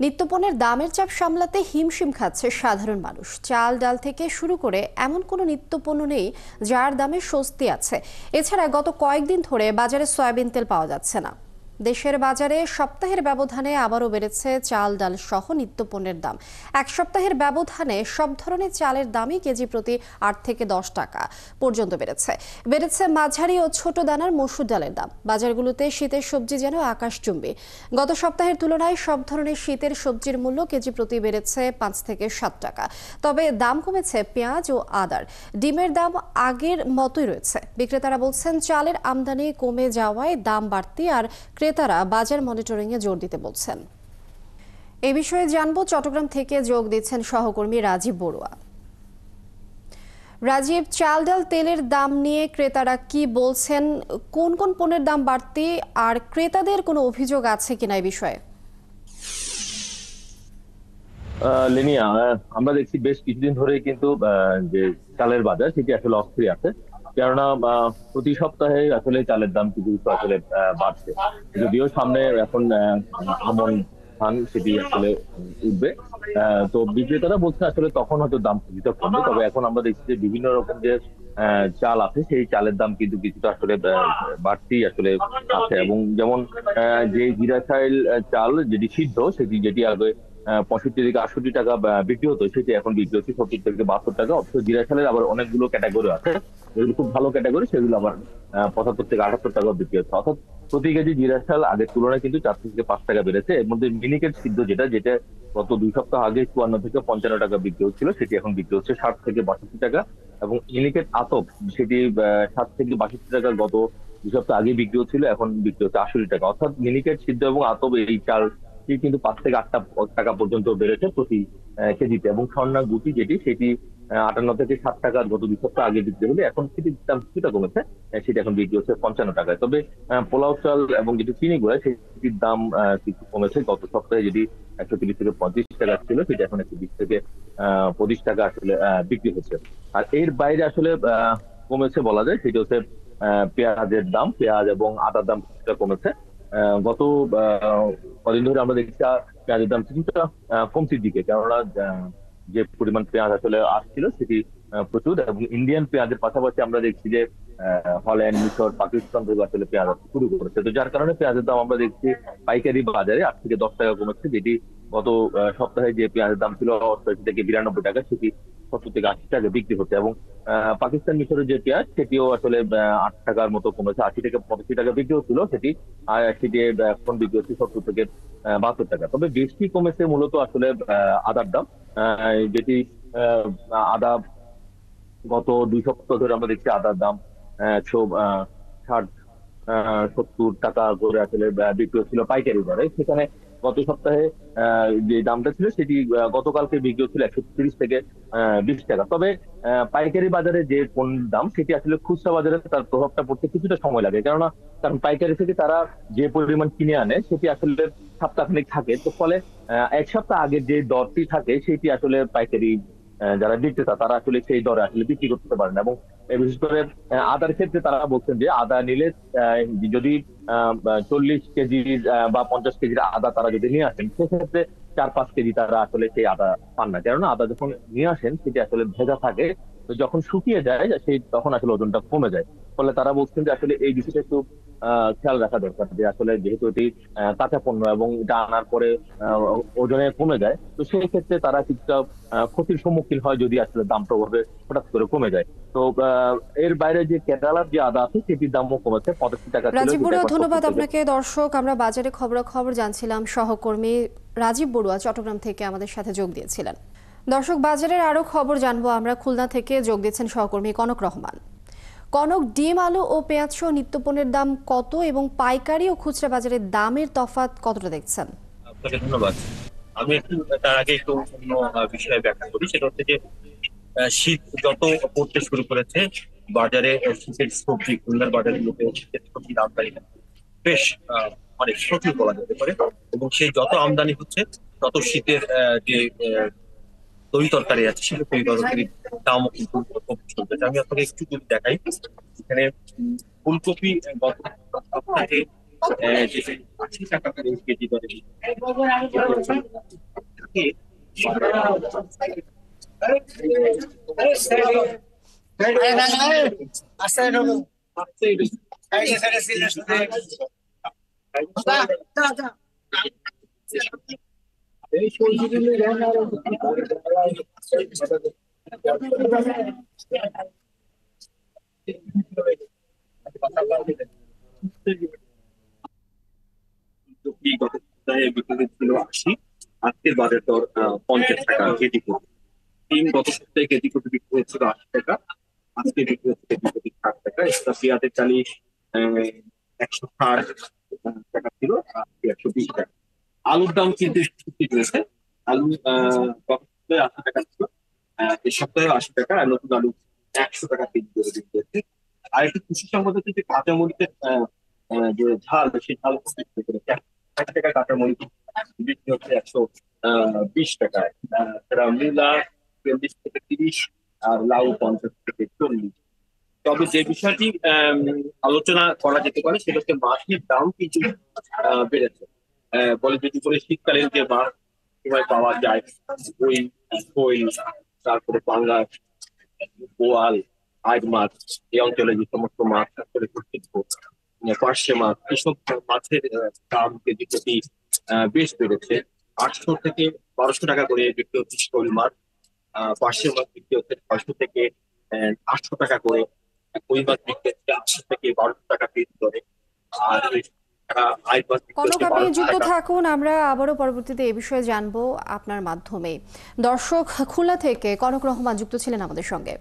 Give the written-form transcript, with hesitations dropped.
নিত্যপণ্যের দামের চাপ সামলাতে হিমশিম খাচ্ছে সাধারণ মানুষ। চাল ডাল থেকে শুরু করে এমন কোনো নিত্যপণ্য নেই যার দামে স্বস্তি আছে। এছাড়া গত কয়েকদিন ধরে বাজারে সয়াবিন তেল পাওয়া যাচ্ছে না। দেশের বাজারে সপ্তাহের ব্যবধানে আবারও বেড়েছে চাল ডাল সহ নিত্যপণ্যের দাম। এক সপ্তাহের ব্যবধানে সব ধরনের চালের দামই কেজি প্রতি ৮ থেকে ১০ টাকা পর্যন্ত বেড়েছে মাঝারি ও ছোট দানার মসুর ডালের দাম। বাজারগুলোতে শীতের সবজি যেন আকাশচুম্বী। গত সপ্তাহের তুলনায় সব ধরনের শীতের সবজির মূল্য কেজি প্রতি বেড়েছে ৫ থেকে ৭ টাকা। তবে দাম কমেছে পেঁয়াজ ও আদার। ডিমের দাম আগের মতোই রয়েছে। বিক্রেতারা বলছেন চালের আমদানি কমে যাওয়ায় দাম বাড়তি, আর ক্রেতারা বাজার মনিটরিংয়ে জোর দিতে বলছেন। এই বিষয়ে জানবো, চট্টগ্রাম থেকে যোগ দিচ্ছেন সহকর্মী রাজীব বড়ুয়া। রাজীব, চাল ডাল তেলের দাম নিয়ে ক্রেতারা কি বলছেন? কোন কোন পণ্যের দাম বাড়তি, আর ক্রেতাদের কোনো অভিযোগ আছে কিনা এই বিষয়ে? লিনিয়া, আমরা দেখছি বেশ কিছুদিন ধরে কিন্তু যে চালের বাজার সেটি আসলে অস্থির আছে। কেননা প্রতি সপ্তাহে আসলে চালের দাম কিছু কিছু আসলে বাড়ছে। যদিও সামনে এখন আমন ধান সেটি আসলে উঠবে। তো বিক্রেতারা বলছে আসলে তখন হয়তো দাম কিছুটা কমবে। তবে এখন আমরা দেখছি যে বিভিন্ন রকম যে চাল আছে সেই চালের দাম কিন্তু কিছুটা আসলে বাড়তি আসলে আছে। এবং যেমন যে জিরা চাল চাল যেটি সিদ্ধ সেটি যেটি আগে 65 থেকে 68 টাকা বিক্রি হতো, সেটি এখন বিক্রি হচ্ছে 70 থেকে 72 টাকা। অথচ জিরা চালের আবার অনেকগুলো ক্যাটাগরি আছে, যেগুলো খুব ভালো ক্যাটাগরি, সেগুলো আবার 75 থেকে 78 টাকা বিক্রি হচ্ছে। অর্থাৎ প্রতি কেজি জিরা চাল আগের তুলনায় কিন্তু 4 থেকে 5 টাকা বেড়েছে। এর মধ্যে মিনিকেট সিদ্ধ যেটা যেটা গত 2 সপ্তাহ আগে 54 থেকে 55 টাকা বিক্রি হচ্ছিল, সেটি এখন বিক্রি হচ্ছে 60 থেকে 62 টাকা। এবং মিনিকেট আতপ সেটি 60 থেকে 62 টাকা গত 2 সপ্তাহ আগে বিক্রি হচ্ছিল, এখন বিক্রি হচ্ছে 68 টাকা। অর্থাৎ মিনিকেট সিদ্ধ এবং আতপ এই চাল কিন্তু 5 থেকে 8 টাকা পর্যন্ত বেড়েছে প্রতি কেজিতে। এবং স্বর্ণা গুটি যেটি সেটি 58 থেকে 60 টাকা গত 2 সপ্তাহ আগে বিক্রি হলে এখন সেটির দাম কিছুটা কমেছে। সেটা এখন বিক্রি হচ্ছে 55 টাকায়। তবে পোলাও চাল এবং যেটি চিনি গুঁড়া সেটির দাম কিছু কমেছে। গত সপ্তাহে যেটি 130 থেকে 35 টাকা ছিল, সেটা এখন 120 থেকে 25 টাকা আসলে বিক্রি হচ্ছে। আর এর বাইরে আসলে কমেছে বলা যায় সেটা হচ্ছে পেঁয়াজের দাম। পেঁয়াজ এবং আদার দাম কিছুটা কমেছে। গত কদিন ধরে আমরা দেখছি পেঁয়াজের দাম কিছুটা কমতির দিকে। কেননা যে পরিমাণ পেঁয়াজ আসলে আসছিল সেটি প্রচুর। এবং ইন্ডিয়ান পেঁয়াজের পাশাপাশি আমরা দেখছি যে হল্যান্ড, মিশর, পাকিস্তান থেকে আসলে পেঁয়াজ আসতে শুরু করেছে। তো যার কারণে পেঁয়াজের দাম আমরা দেখছি পাইকারি বাজারে 8 থেকে 10 টাকা কমেছে। যেটি গত সপ্তাহে যে পেঁয়াজের দাম ছিল 88 থেকে 92 টাকা, সেটি 70 থেকে 80 টাকা বিক্রি হচ্ছে। এবং পাকিস্তান, মিশরের যে পেঁয়াজ সেটিও আসলে 8 টাকার মতো কমেছে। 80 থেকে 85 টাকা বিক্রি হচ্ছিল সেটি, আর সেটি এখন বিক্রি হচ্ছে 70 থেকে 72 টাকা। তবে বেশি কমেছে মূলত আসলে আদার দাম, যেটি আদা গত 2 সপ্তাহ ধরে আমরা দেখছি আদার দাম 60 70 টাকা করে আসলে বিক্রি হচ্ছিল পাইকারি দরে। সেখানে গত সপ্তাহে যে দামটা ছিল সেটি গতকালকে বিক্রি হচ্ছিল 130 থেকে 20 টাকা। তবে পাইকারি বাজারে যে পণ্যের দাম সেটি আসলে খুচরা বাজারে তার প্রভাবটা পড়তে কিছুটা সময় লাগে। কেননা কারণ পাইকারি থেকে তারা যে পরিমাণ কিনে আনে সেটি আসলে সপ্তাহখানেক থাকে। তো ফলে 1 সপ্তাহ আগের যে দরটি থাকে সেটি আসলে পাইকারি যারা বিক্রেতা তারা আসলে সেই দরে আসলে বিক্রি করতে পারেন। এবং বিশেষ করে আদার ক্ষেত্রে তারা বলছেন যে আদা নিলে যদি 40 কেজির বা 50 কেজির আদা তারা যদি নিয়ে আসেন, সেক্ষেত্রে 4-5 কেজি তারা আসলে সেই আদা পান না। কেননা আদা যখন নিয়ে আসেন সেটি আসলে ভেজা থাকে, তো যখন শুকিয়ে যায় সেই তখন আসলে ওজনটা কমে যায়। ফলে তারা বলছেন যে আসলে এই বিষয়টা একটু খেয়াল রাখা দরকার, যে আসলে যেহেতু এটি কাঁচা পণ্য এবং এটা আনার পরে ওজনে কমে যায়, তো সেই ক্ষেত্রে তারা কিছুটা ক্ষতির সম্মুখীন হয় যদি আসলে দাম প্রভাবে হঠাৎ করে কমে যায়। তো এর বাইরে যে কেরালার যে আদা আছে সেটির দামও কমেছে। 85 টাকা ছিল, রাজীব সেটা বড়ুয়া, এখন ধন্যবাদ 70 থেকে। আপনাকে। দর্শক, আমরা বাজারে খবরাখবর জানছিলাম, সহকর্মী রাজীব বড়ুয়া চট্টগ্রাম থেকে আমাদের সাথে যোগ দিয়েছিলেন। দর্শক, বাজারের আরো খবর জানবো আমরা। খুলনা থেকে যোগ দিচ্ছেন সহকর্মী কনক রহমান। কনক, ডিম, আলু ও পেঁয়াজ সহ নিত্যপণ্যের দাম কত এবং পাইকারি ও খুচরা বাজারের দামের তফাৎ কতটা দেখছেন? আপনাকে ধন্যবাদ। আমি একটু তার আগে একটু অন্য বিষয়ে ব্যাখ্যা করি। সেটা হচ্ছে যে শীত যত পড়তে শুরু করেছে, বাজারে শীতের সবজি, খুলনার বাজারগুলোতে শীতের সবজির আমদানি বেশ মানে প্রচুর বলা যেতে পারে। এবং সেই যত আমদানি হচ্ছে তত শীতের যে তরি তরকারি আছে, সেই তরি তরকারির দামও কিন্তু কমতে শুরু করেছে। আমি আপনাকে একটু যদি দেখাই, এখানে ফুলকপি গত সপ্তাহে যেটা 80 টাকা করে কেজি দরে বিক্রি গত সপ্তাহে বিক্রি ছিল 80, আজকের বাজার দর 50 টাকা কেজি প্রতি। ডিম গত সপ্তাহে কেজি প্রতি বিক্রি হচ্ছিল 80 টাকা, আজকে বিক্রি হচ্ছে কেজি প্রতি 60 টাকা। এটা পেঁয়াজের চালি 160 টাকা ছিল, আজকে 120 টাকা। আলুর দাম কিন্তু একটু বৃদ্ধি পেয়েছে। আলু গত সপ্তাহে 80 টাকা ছিল, এই সপ্তাহে 80 টাকা, আর নতুন আলু 100 টাকা কেজি করে বিক্রি হচ্ছে। আর একটু খুশি সংবাদ হচ্ছে যে কাঁচামরিচের যে ঝাল, সেই ঝাল বিক্রি করেছে 60 টাকা কাঁচামরিচ বিক্রি হচ্ছে 120 টাকায়। তারা মূলা 40 থেকে 30, আর লাউ 50 থেকে 40। তবে যে বিষয়টি আলোচনা করা যেতে পারে সেটা হচ্ছে মাছের দাম কিন্তু বেড়েছে। বলে যদি বলে শীতকালীন যে মাছ সময় পাওয়া যায়, ওই কই, তারপরে পাঙ্গাস, বোয়াল, আইড় মাছ, এই অঞ্চলে যে সমস্ত মাছ আসলে প্রসিদ্ধ, পার্শে মাছ, এসব মাছের দাম কেজি প্রতি বেশ বেড়েছে। 800 থেকে 1200 টাকা করে বিক্রি হচ্ছে শোল মাছ, পার্শে মাছ বিক্রি হচ্ছে 600 থেকে 800 টাকা করে, কই মাছ বিক্রি হচ্ছে 800 থেকে 1200 টাকা কেজি দরে, আর আইড় মাছ বিক্রি কনক, হচ্ছে আপনি 1200 যুক্ত টাকা। থাকুন, আমরা আবারও পরবর্তীতে এই বিষয়ে জানবো আপনার মাধ্যমে। দর্শক, খুলনা থেকে কনক রহমান যুক্ত ছিলেন আমাদের সঙ্গে।